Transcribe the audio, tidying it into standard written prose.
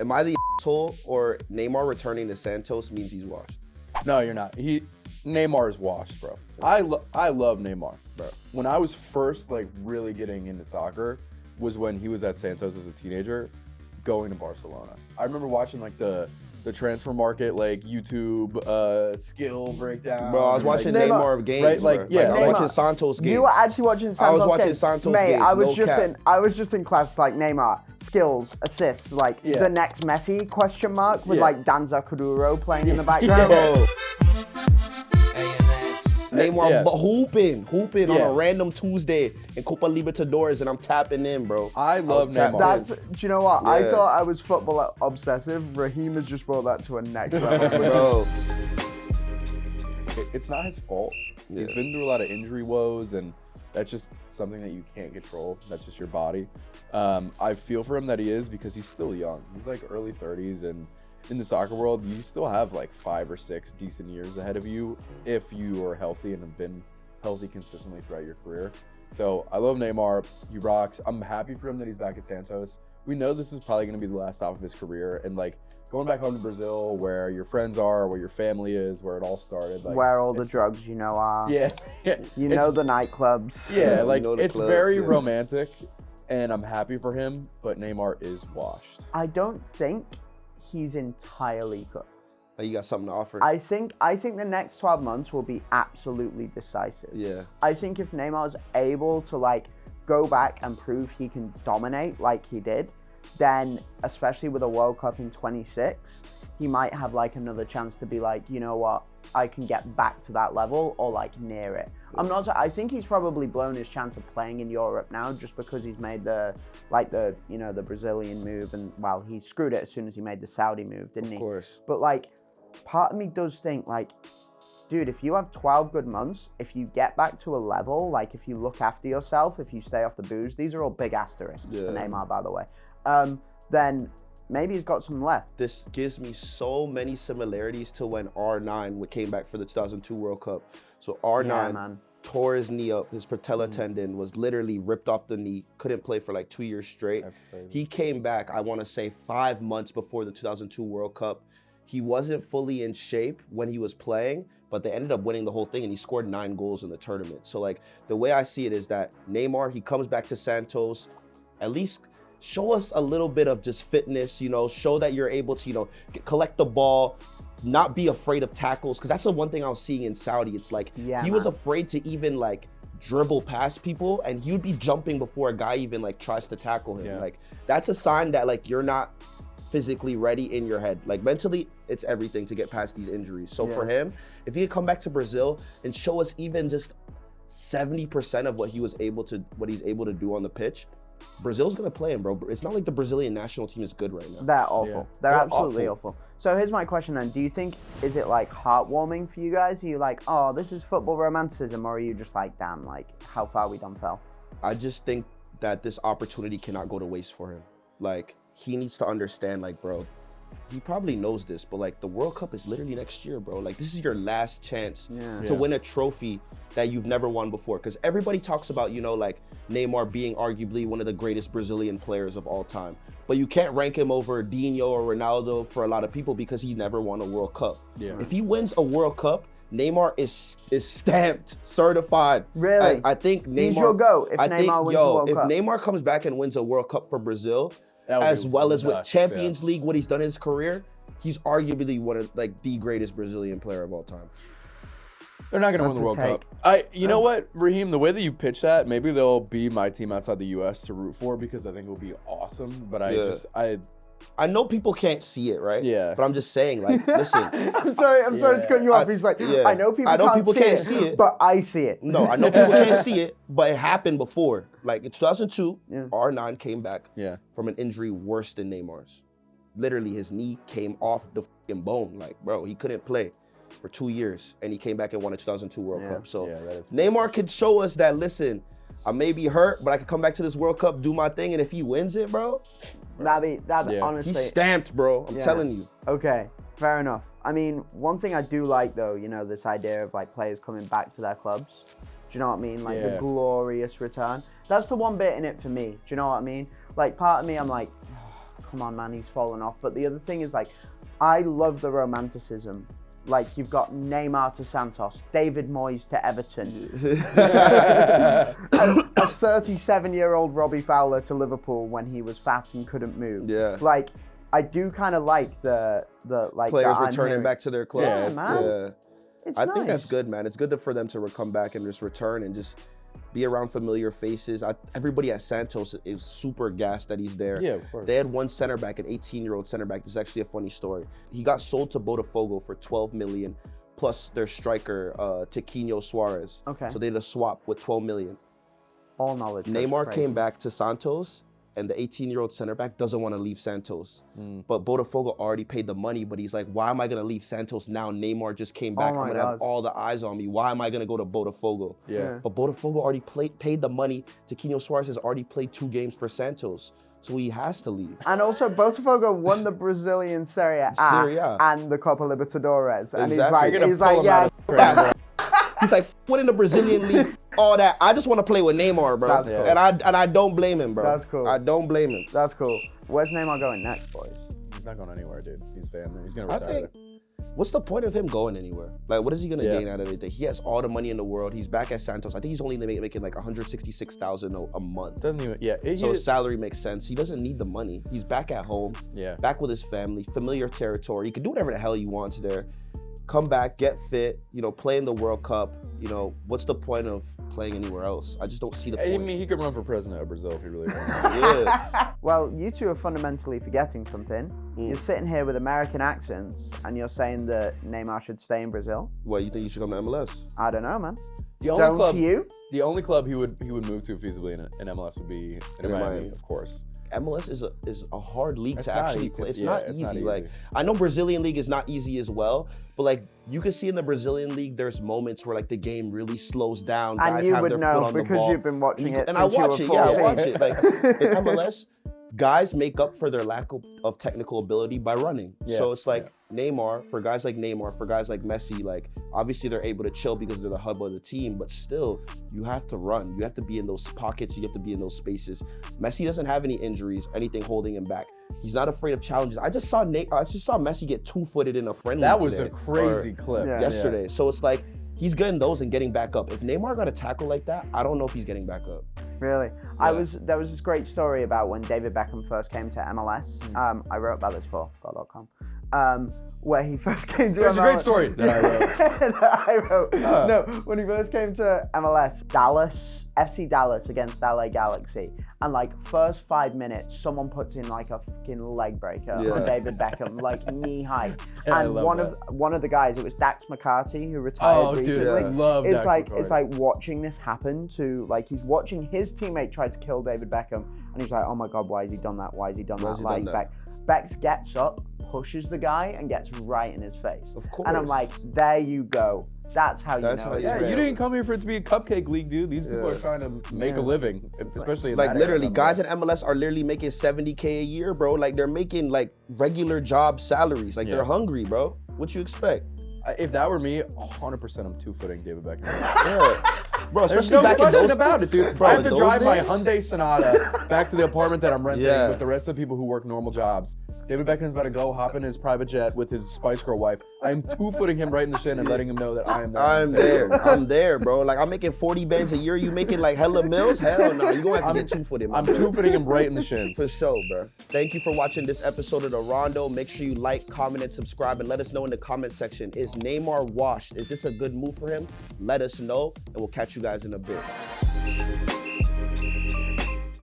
Am I the asshole or Neymar returning to Santos means he's washed? No, you're not. Neymar is washed, bro. I love Neymar, bro. When I was first like really getting into soccer was when he was at Santos as a teenager, going to Barcelona. I remember watching like the transfer market, like YouTube skill breakdown. Bro, I was watching like, Neymar games. right? Like, yeah, I was watching Santos games. You were actually watching Santos games? I was watching Santos Mate, games. I was just in class like Neymar, skills, assists, like the next Messi question mark with like Danza Kuduro playing in the background. Bro. Neymar hooping on a random Tuesday in Copa Libertadores, and I'm tapping in, bro. I love Neymar. Do you know what? I thought I was football obsessive. Raheem has just brought that to a next level. Bro. It's not his fault. He's been through a lot of injury woes, and that's just something that you can't control. That's just your body. I feel for him that he is because he's still young. He's like early 30s, and in the soccer world, you still have like 5 or 6 decent years ahead of you if you are healthy and have been healthy consistently throughout your career. So I love Neymar. He rocks. I'm happy for him that he's back at Santos. We know this is probably going to be the last stop of his career, and like going back home to Brazil, where your friends are, where your family is, where it all started. Like, where all the drugs are. Yeah. You know the nightclubs. Yeah, like it's very romantic, and I'm happy for him. But Neymar is washed. I don't think he's entirely cooked. Oh, you got something to offer? I think the next 12 months will be absolutely decisive. Yeah. I think if Neymar's able to like go back and prove he can dominate like he did, then especially with a World Cup in 26, he might have like another chance to be like, you know what, I can get back to that level or like near it. I think he's probably blown his chance of playing in Europe now just because he's made the Brazilian move, and well, he screwed it as soon as he made the Saudi move, didn't he? Of course. But like, part of me does think like, dude, if you have 12 good months, if you get back to a level, like if you look after yourself, if you stay off the booze, these are all big asterisks for Neymar, by the way, then maybe he's got some left. This gives me so many similarities to when R9 came back for the 2002 World Cup. So R9 tore his knee up, his patella tendon was literally ripped off the knee, couldn't play for like 2 years straight. That's crazy. He came back, I want to say 5 months before the 2002 World Cup. He wasn't fully in shape when he was playing, but they ended up winning the whole thing, and he scored 9 goals in the tournament. So like the way I see it is that Neymar, he comes back to Santos, at least show us a little bit of just fitness, show that you're able to, collect the ball, not be afraid of tackles. Because that's the one thing I was seeing in Saudi. It's like he was afraid to even like dribble past people, and he would be jumping before a guy even like tries to tackle him. Like that's a sign that like you're not physically ready in your head. Like mentally, it's everything to get past these injuries. So for him, if he could come back to Brazil and show us even just 70% of what he's able to do on the pitch, Brazil's gonna play him, bro. It's not like the Brazilian national team is good right now. They're awful. They're absolutely awful. So here's my question then. Do you think, is it like heartwarming for you guys? Are you like, oh, this is football romanticism? Or are you just like, damn, like how far we done fell? I just think that this opportunity cannot go to waste for him. Like, he needs to understand, like, bro, he probably knows this, but like the World Cup is literally next year, bro. Like this is your last chance to win a trophy that you've never won before. Because everybody talks about, like Neymar being arguably one of the greatest Brazilian players of all time. But you can't rank him over Dinho or Ronaldo for a lot of people because he never won a World Cup. If he wins a World Cup, Neymar is stamped, certified. Really? I think Neymar. He's your GOAT if Neymar wins a World Cup. If Neymar comes back and wins a World Cup for Brazil, as well as with Champions League, what he's done in his career, he's arguably one of like the greatest Brazilian player of all time. They're not going to win the World Cup. You know what, Raheem, the way that you pitch that, maybe they'll be my team outside the U.S. to root for because I think it will be awesome. But I know people can't see it, right? Yeah. But I'm just saying, like, listen. I'm sorry to cut you off. He's like, I know people can't see it, but I see it. No, I know people can't see it, but it happened before. Like in 2002, R9 came back from an injury worse than Neymar's. Literally, his knee came off the fucking bone. Like, bro, he couldn't play for 2 years, and he came back and won a 2002 World Cup. So Neymar could show us that, listen, I may be hurt, but I could come back to this World Cup, do my thing, and if he wins it, bro, that'd be honestly. He's stamped, bro. I'm telling you. Okay, fair enough. I mean, one thing I do like though, this idea of like players coming back to their clubs. Do you know what I mean? Like the glorious return. That's the one bit in it for me. Do you know what I mean? Like part of me, I'm like, oh, come on, man, he's fallen off. But the other thing is, like, I love the romanticism. Like, you've got Neymar to Santos, David Moyes to Everton, a 37-year-old Robbie Fowler to Liverpool when he was fat and couldn't move. Yeah. Like, I do kind of like the like Players that returning back to their clubs. Yeah, man. It's I nice. think that's good, man. It's good for them to come back and just return and just be around familiar faces. Everybody at Santos is super gassed that he's there. Yeah, of course. They had one center back, an 18-year-old center back. This is actually a funny story. He got sold to Botafogo for 12 million, plus their striker, Tiquinho Suarez. Okay. So they did a swap with 12 million. All knowledge. That's Neymar crazy. came back to Santos, and the 18-year-old center back doesn't want to leave Santos. But Botafogo already paid the money, but he's like, why am I going to leave Santos now? Neymar just came back. Oh my I'm going to have God. all the eyes on me. Why am I going to go to Botafogo? Yeah. But Botafogo already paid the money. Tiquinho Suarez has already played 2 games for Santos, so he has to leave. And also, Botafogo won the Brazilian Serie A Serie A. and the Copa Libertadores. And Exactly. You're gonna pull him yeah, out of He's like, what in the Brazilian league? All that. I just want to play with Neymar, bro. That's cool. And I don't blame him, bro. That's cool. I don't blame him. that's cool. Where's Neymar going next, boys? He's not going anywhere, dude. He's staying there. He's gonna I retire think, there. what's the point of him going anywhere? Like, what is he gonna Yeah. gain out of anything? He has all the money in the world. He's back at Santos. I think he's only making like 166,000 a month. Doesn't even. Yeah. So his salary makes sense. He doesn't need the money. He's back at home, yeah. back with his family, familiar territory. He can do whatever the hell he wants there. Come back, get fit, play in the World Cup. What's the point of playing anywhere else? I just don't see the point. I mean, he could run for president of Brazil if he really wanted. Yeah. Well, you two are fundamentally forgetting something. You're sitting here with American accents and you're saying that Neymar should stay in Brazil. What, you think you should come to MLS? I don't know, man. The only Don't club, you? The only club he would move to feasibly in MLS would be in Miami, of course. MLS is a hard league It's to not actually easy. play. It's Yeah, not it's easy. not easy. Like, I know Brazilian league is not easy as well, but like you can see in the Brazilian league, there's moments where like the game really slows down. And Guys you have would their know foot on the because ball. you've been watching it And since I watch you it. were Yeah, 14. I watch it. Like in MLS, guys make up for their lack of technical ability by running. Yeah. So it's like Neymar, for guys like Neymar, for guys like Messi, like obviously they're able to chill because they're the hub of the team, but still you have to run. You have to be in those pockets. You have to be in those spaces. Messi doesn't have any injuries, anything holding him back. He's not afraid of challenges. I just saw Messi get 2-footed in a friendly That was today, a crazy clip. Yeah. yesterday. So it's like he's getting those and getting back up. If Neymar got a tackle like that, I don't know if he's getting back up. Really? There was this great story about when David Beckham first came to MLS. I wrote about this for God.com. Where he first came to MLS. It's a great story that I wrote. that I wrote. No, when he first came to MLS, FC Dallas against LA Galaxy. And like first 5 minutes, someone puts in like a fucking leg breaker on David Beckham, like knee high. Yeah, I And love one of the guys, it was Dax McCarty who retired Dude, recently. I love It's Dax like McCarty. it's like watching this happen to like he's watching his teammate try to kill David Beckham, and he's like, oh my god, why has he done that? Why has he done that? Like Bex gets up, pushes the guy, and gets right in his face. Of course. And I'm like, there you go. That's how you know. how it's you Yeah, real. you didn't come here for it to be a cupcake league, dude. These people are trying to make a living, especially in Like that literally, era of guys in MLS. MLS are literally making $70K a year, bro. Like they're making like regular job salaries. Like they're hungry, bro. What you expect? If that were me, 100% I'm two-footing David Beckham. Yeah. Bro, There's especially no back in question those about it, dude. Bro, I have to those drive my days? Hyundai Sonata back to the apartment that I'm renting Yeah. with the rest of the people who work normal jobs. David Beckham's about to go hop in his private jet with his Spice Girl wife. I'm two-footing him right in the shin and letting him know that I am there. I'm there. I'm there, bro. Like I'm making 40 bands a year. You making like hella mills? Hell no. You gonna have to get 2-footed. I'm two-footing him right in the shins. For sure, bro. Thank you for watching this episode of The Rondo. Make sure you like, comment, and subscribe, and let us know in the comment section. Is Neymar washed? Is this a good move for him? Let us know, and we'll catch you guys in a bit.